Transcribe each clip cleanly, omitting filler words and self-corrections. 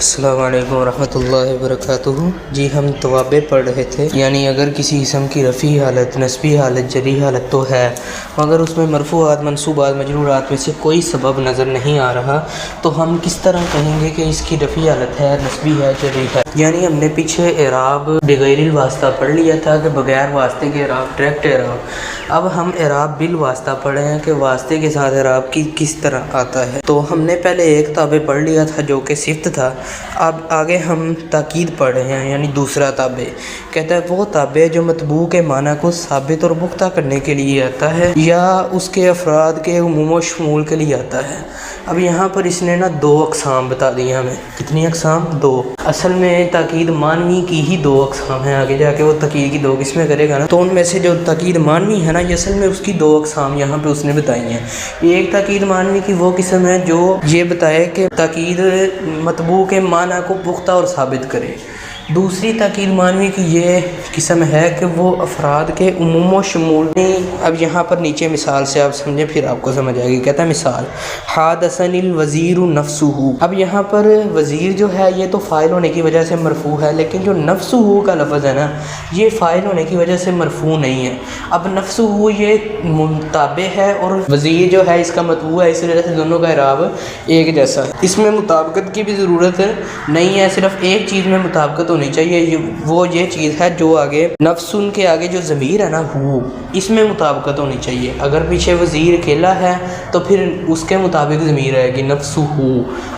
السلام علیکم ورحمۃ اللہ وبرکاتہ۔ جی ہم توابع پڑھ رہے تھے، یعنی اگر کسی اسم کی رفعی حالت، نصبی حالت، جری حالت تو ہے، مگر اس میں مرفوعات، منصوبات، مجرورات میں سے کوئی سبب نظر نہیں آ رہا، تو ہم کس طرح کہیں گے کہ اس کی رفعی حالت ہے، نصبی ہے، جری ہے؟ یعنی ہم نے پیچھے اعراب بغیر الواسطہ پڑھ لیا تھا کہ بغیر واسطے کے اعراب، ڈائریکٹ اعراب۔ اب ہم اعراب بالواسطہ پڑھے ہیں کہ واسطے کے ساتھ اعراب کی کس طرح آتا ہے۔ تو ہم نے پہلے ایک تابع پڑھ لیا تھا جو کہ صفت تھا، اب آگے ہم تاکید پڑھ رہے ہیں، یعنی دوسرا تابع کہتا ہے وہ تابع جو مطبوع کے معنی کو ثابت اور پختہ کرنے کے لیے آتا ہے یا اس کے افراد کے عموم و شمول کے لیے آتا ہے۔ اب یہاں پر اس نے دو اقسام بتا دی ہمیں۔ کتنی اقسام؟ دو۔ اصل میں تاکید معنوی کی ہی دو اقسام ہیں، آگے جا کے وہ تاکید کی دو قسمیں کرے گا نا، تو ان میں سے جو تاکید معنوی ہے نا، یہ اصل میں اس کی دو اقسام یہاں پہ اس نے بتائی ہیں۔ ایک تاکید معنوی کی وہ قسم ہے جو یہ بتائے کہ تاکید مطبوع کے معنی کو پختہ اور ثابت کرے۔ دوسری تاکید معنوی کی یہ قسم ہے کہ وہ افراد کے عموم و شمول۔ اب یہاں پر نیچے مثال سے آپ سمجھیں، پھر آپ کو سمجھ آئے گی۔ کہتا ہے مثال حادثنی الوزیر نفسہ۔ اب یہاں پر وزیر جو ہے یہ تو فاعل ہونے کی وجہ سے مرفوع ہے، لیکن جو نفسہ کا لفظ ہے نا، یہ فاعل ہونے کی وجہ سے مرفوع نہیں ہے۔ اب نفسہ یہ تابع ہے اور وزیر جو ہے اس کا متبوع ہے، اس وجہ سے دونوں کا اعراب ایک جیسا ہے۔ اس میں مطابقت کی بھی ضرورت نہیں ہے، صرف ایک چیز میں مطابقت ہونی چاہیے، وہ یہ چیز ہے جو آگے نفسن کے آگے جو ضمیر ہے نا، ہو، اس میں مطابقت ہونی چاہیے۔ اگر پیچھے وزیر اکیلا ہے تو پھر اس کے مطابق ضمیر آئے گی نفسہ۔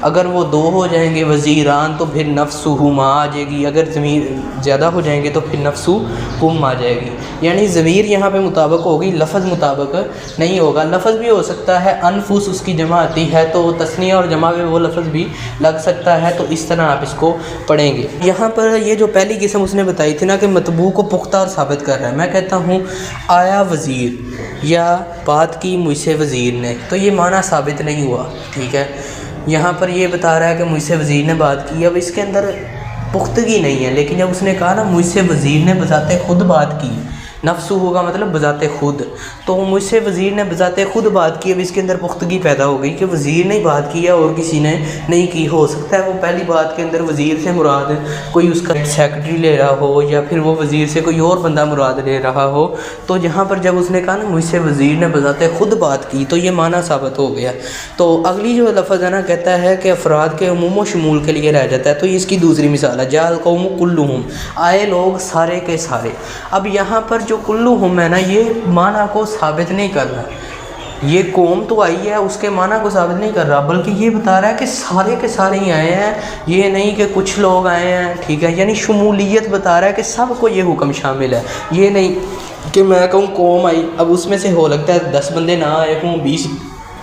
اگر وہ دو ہو جائیں گے وزیران تو پھر نفسہما آ جائے گی، اگر ضمیر زیادہ ہو جائیں گے تو پھر نفسہم آ جائے گی۔ یعنی ضمیر یہاں پہ مطابق ہوگی، لفظ مطابق نہیں ہوگا۔ لفظ بھی ہو سکتا ہے، انفس اس کی جمع آتی ہے تو تثنیہ اور جمع میں وہ لفظ بھی لگ سکتا ہے، تو اس طرح آپ اس کو پڑھیں گے۔ یہاں پر یہ جو پہلی قسم اس نے بتائی تھی نا کہ مطبوع کو پختہ اور ثابت کر رہا ہے، میں کہتا ہوں آیا وزیر یا بات کی مجھ سے وزیر نے، تو یہ معنی ثابت نہیں ہوا، ٹھیک ہے۔ یہاں پر یہ بتا رہا ہے کہ مجھ سے وزیر نے بات کی، اب اس کے اندر پختگی نہیں ہے، لیکن جب اس نے کہا نا مجھ سے وزیر نے بذات خود بات کی، نفس ہوگا مطلب بذات خود، تو مجھ سے وزیر نے بذات خود بات کی، اب اس کے اندر پختگی پیدا ہو گئی کہ وزیر نے بات کی اور کسی نے نہیں کی۔ ہو سکتا ہے وہ پہلی بات کے اندر وزیر سے مراد کوئی اس کا سیکرٹری لے رہا ہو، یا پھر وہ وزیر سے کوئی اور بندہ مراد لے رہا ہو، تو یہاں پر جب اس نے کہا نا مجھ سے وزیر نے بذات خود بات کی تو یہ معنی ثابت ہو گیا۔ تو اگلی جو لفظ ہے نا، کہتا ہے کہ افراد کے عموم و شمول کے لیے رہ جاتا ہے، تو یہ اس کی دوسری مثال ہے، جاء القوم کلہم، آئے لوگ سارے کے سارے۔ اب یہاں پر جو کلہم ہے نا، یہ معنی کو ثابت نہیں کر رہا، یہ قوم تو آئی ہے اس کے معنی کو ثابت نہیں کر رہا، بلکہ یہ بتا رہا ہے کہ سارے کے سارے ہی آئے ہیں، یہ نہیں کہ کچھ لوگ آئے ہیں، ٹھیک ہے۔ یعنی شمولیت بتا رہا ہے کہ سب کو یہ حکم شامل ہے، یہ نہیں کہ میں کہوں قوم آئی، اب اس میں سے ہو لگتا ہے 10 بندے نہ آئے ہوں، 20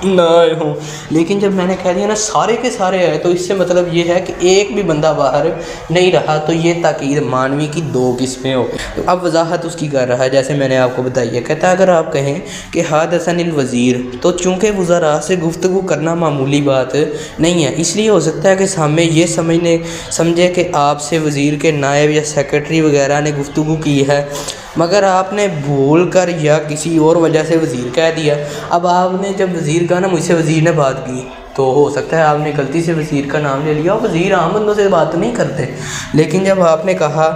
نہ آئے ہوں، لیکن جب میں نے کہہ دیا نا سارے کے سارے آئے، تو اس سے مطلب یہ ہے کہ ایک بھی بندہ باہر نہیں رہا، تو یہ تاکید معنوی کی دو قسمیں ہو گئی۔ اب وضاحت اس کی کر رہا ہے جیسے میں نے آپ کو بتائی ہے۔ کہتا ہے اگر آپ کہیں کہ حادثنی الوزیر، تو چونکہ وزراء سے گفتگو کرنا معمولی بات نہیں ہے، اس لیے ہو سکتا ہے کہ ہمیں یہ سمجھے کہ آپ سے وزیر کے نائب یا سیکرٹری وغیرہ نے گفتگو کی ہے، مگر آپ نے بھول کر یا کسی اور وجہ سے وزیر کہہ دیا۔ اب آپ نے جب وزیر کہا نا مجھ سے وزیر نے بات کی، تو ہو سکتا ہے آپ نے غلطی سے وزیر کا نام لے لیا، وزیر عام بندوں سے بات نہیں کرتے، لیکن جب آپ نے کہا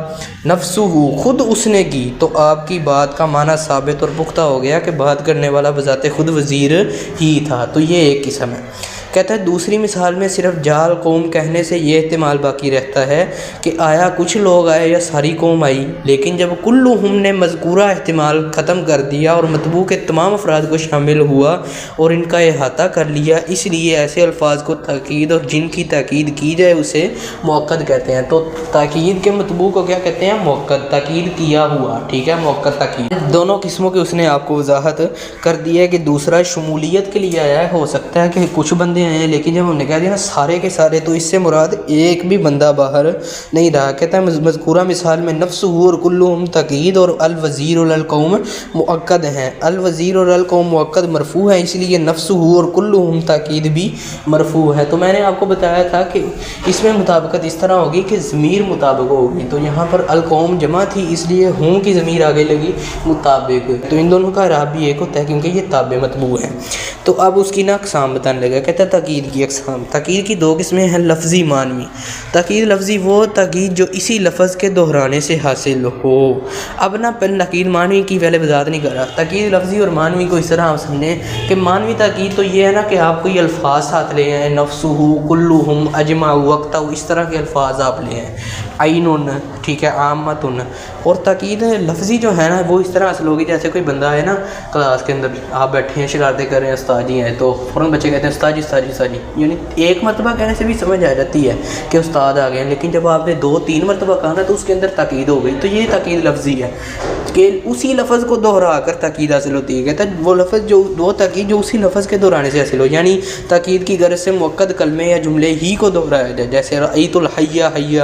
نفسہ، خود اس نے کی، تو آپ کی بات کا معنی ثابت اور پختہ ہو گیا کہ بات کرنے والا بذات خود وزیر ہی تھا، تو یہ ایک قسم ہے۔ کہتا ہے دوسری مثال میں صرف جاء القوم کہنے سے یہ احتمال باقی رہتا ہے کہ آیا کچھ لوگ آئے یا ساری قوم آئی، لیکن جب کلہم نے مذکورہ احتمال ختم کر دیا اور مطبوع کے تمام افراد کو شامل ہوا اور ان کا احاطہ کر لیا، اس لیے ایسے الفاظ کو تاکید اور جن کی تاکید کی جائے اسے مؤکد کہتے ہیں۔ تو تاکید کے مطبوع کو کیا کہتے ہیں؟ مؤکد، تاکید کیا ہوا، ٹھیک ہے، مؤکد تاکید۔ دونوں قسموں کی اس نے آپ کو وضاحت کر دی ہے کہ دوسرا شمولیت کے لیے آیا ہے، ہو سکتا ہے کہ کچھ بندے ہیں، لیکن جب ہم نے کہہ دیا نا سارے کے سارے، تو اس سے مراد ایک بھی بندہ باہر نہیں رہا۔ کہتا ہے مذکورہ مثال میں نفس اور کلہم تاکید اور الوزیر اور القوم مؤکد ہیں، الوزیر اور القوم مؤکد مرفوع ہے، اس لیے نفس اور کلہم تاکید بھی مرفوع ہے۔ تو میں نے آپ کو بتایا تھا کہ اس میں مطابقت اس طرح ہوگی کہ ضمیر مطابق ہوگی، تو یہاں پر القوم جمع تھی اس لیے ہوں کی ضمیر آگے لگی مطابق، تو ان دونوں کا اعراب بھی ایک ہوتا ہے کیونکہ یہ تابع مطبوع ہے۔ تو اب اس کی نا اقسام بتانے لگا۔ کہتا ہے تاکید کی اقسام، تاکید کی دو قسمیں ہیں، لفظی معنوی۔ تاکید لفظی وہ تاکید جو اسی لفظ کے دہرانے سے حاصل ہو۔ اب نا تاکید معنوی کی پہلے وضاحت نہیں کر رہا، تاکید لفظی اور معنوی کو اس طرح آپ سمجھیں کہ معنوی تاکید تو یہ ہے نا کہ آپ کوئی الفاظ ساتھ لے ہیں، نفسہ، کلہم، اجمع، وقتہ، اس طرح کے الفاظ آپ لے ہیں، عین، ٹھیک ہے، عامۃ۔ اور تاکید لفظی جو ہے نا وہ اس طرح اصل ہوگی جیسے کوئی بندہ ہے نا کلاس کے اندر، آپ بیٹھے ہیں شرارتیں کر رہے ہیں، استاد جی ہیں، تو فوراً بچے کہتے ہیں استاد جی استاد جی استاد جی، یعنی ایک مرتبہ کہنے سے بھی سمجھ آ جاتی ہے کہ استاد آ گئے ہیں، لیکن جب آپ نے 2-3 مرتبہ کہا نا تو اس کے اندر تاکید ہو گئی، تو یہ تاکید لفظی ہے کہ اسی لفظ کو دہرا کر تاکید حاصل ہوتی ہے۔ کہتا ہے وہ لفظ جو وہ تاکید جو اسی لفظ کے دہرانے سے حاصل ہو، یعنی تاکید کی غرض سے مؤکد کلمے یا جملے ہی کو دہرایا جائے، جیسے رأیت الحیہ حیہ۔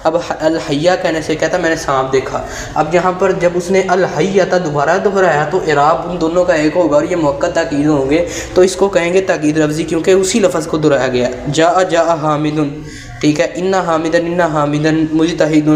اب الحیہ کہنے سے کہتا میں نے سانپ دیکھا، اب یہاں پر جب اس نے الحیہ تھا دوبارہ دہرایا تو اعراب ان دونوں کا ایک ہوگا اور یہ مؤکد تاکید ہوں گے، تو اس کو کہیں گے تاکید لفظی، کیونکہ اسی لفظ کو دہرایا گیا۔ جاء جاء حامد، ٹھیک ہے، ان حامدا مجتہد،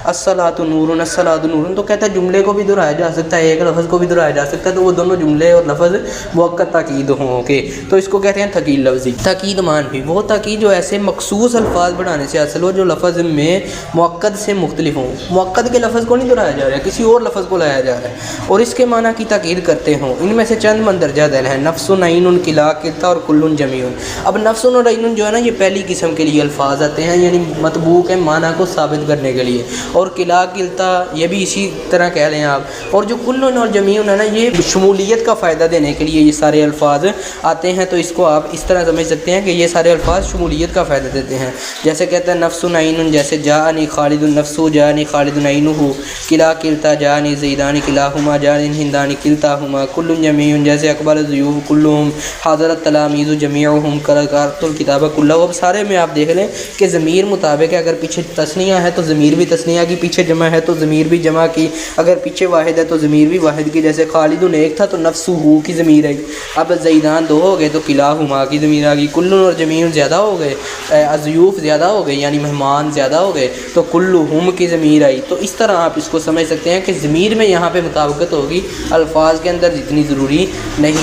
الصلاۃ نور الصلاۃ نور، تو کہتا ہے جملے کو بھی دہرایا جا سکتا ہے، ایک لفظ کو بھی دہرایا جا سکتا ہے، تو وہ دونوں جملے اور لفظ مؤکد تاکید ہوں گے، تو اس کو کہتے ہیں تاکید لفظی۔ تاکید معنوی وہ تاکید جو ایسے مخصوص الفاظ بڑھانے سے حاصل ہو جو لفظ میں مؤکد سے مختلف ہوں، مؤکد کے لفظ کو نہیں دہرایا جا رہا ہے، کسی اور لفظ کو لایا جا رہا ہے اور اس کے معنی کی تاکید کرتے ہوں۔ ان میں سے چند مندرجہ ذیل ہیں، نفس، عین، کلا، کلتا اور کل جمیع۔ اب نفس اور عین جو ہے نا یہ پہلی قسم کے لیے الفاظ آتے ہیں، یعنی مطبوع کے معنی کو ثابت کرنے کے لیے، اور کلا، کلتا یہ بھی اسی طرح کہہ لیں آپ، اور جو کل اور جمیع ہے نا یہ شمولیت کا فائدہ دینے کے لیے یہ سارے الفاظ آتے ہیں، تو اس کو آپ اس طرح سمجھ سکتے ہیں کہ یہ سارے الفاظ شمولیت کا فائدہ دیتے ہیں۔ جیسے کہتا ہے نفس عین، جیسے جاءنی خالد النفس، جاءنی خالد عینہ، کلا کلتا جاءنی زیدان کلاہما، جاءنی ہندان کلتاہما، کل جمیع، جیسے اقبل الضیوف کلہم، حاضر التلاميذ جمیعہم، قرأت الکتاب کلہ۔ اب سارے میں آپ دیکھ لیں کہ ضمیر مطابق ہے، اگر پیچھے تثنیہ ہے تو ضمیر بھی تثنیہ کی، پیچھے جمع ہے تو ضمیر بھی جمع کی، اگر پیچھے واحد ہے تو ضمیر بھی واحد کی، جیسے خالد ایک تھا تو نفسہ کی ضمیر آئی، اب زیدان 2 ہو گئے تو کلاہما کی ضمیر آ گئی، کل اور جمیع زیادہ ہو گئے، الضیوف زیادہ ہو گئے یعنی مہمان زیادہ ہو گئے تو کلہم کی ضمیر آئی۔ تو اس طرح آپ اس کو سمجھ سکتے ہیں کہ ضمیر میں یہاں پہ مطابقت ہوگی، الفاظ کے اندر جتنی ضروری نہیں۔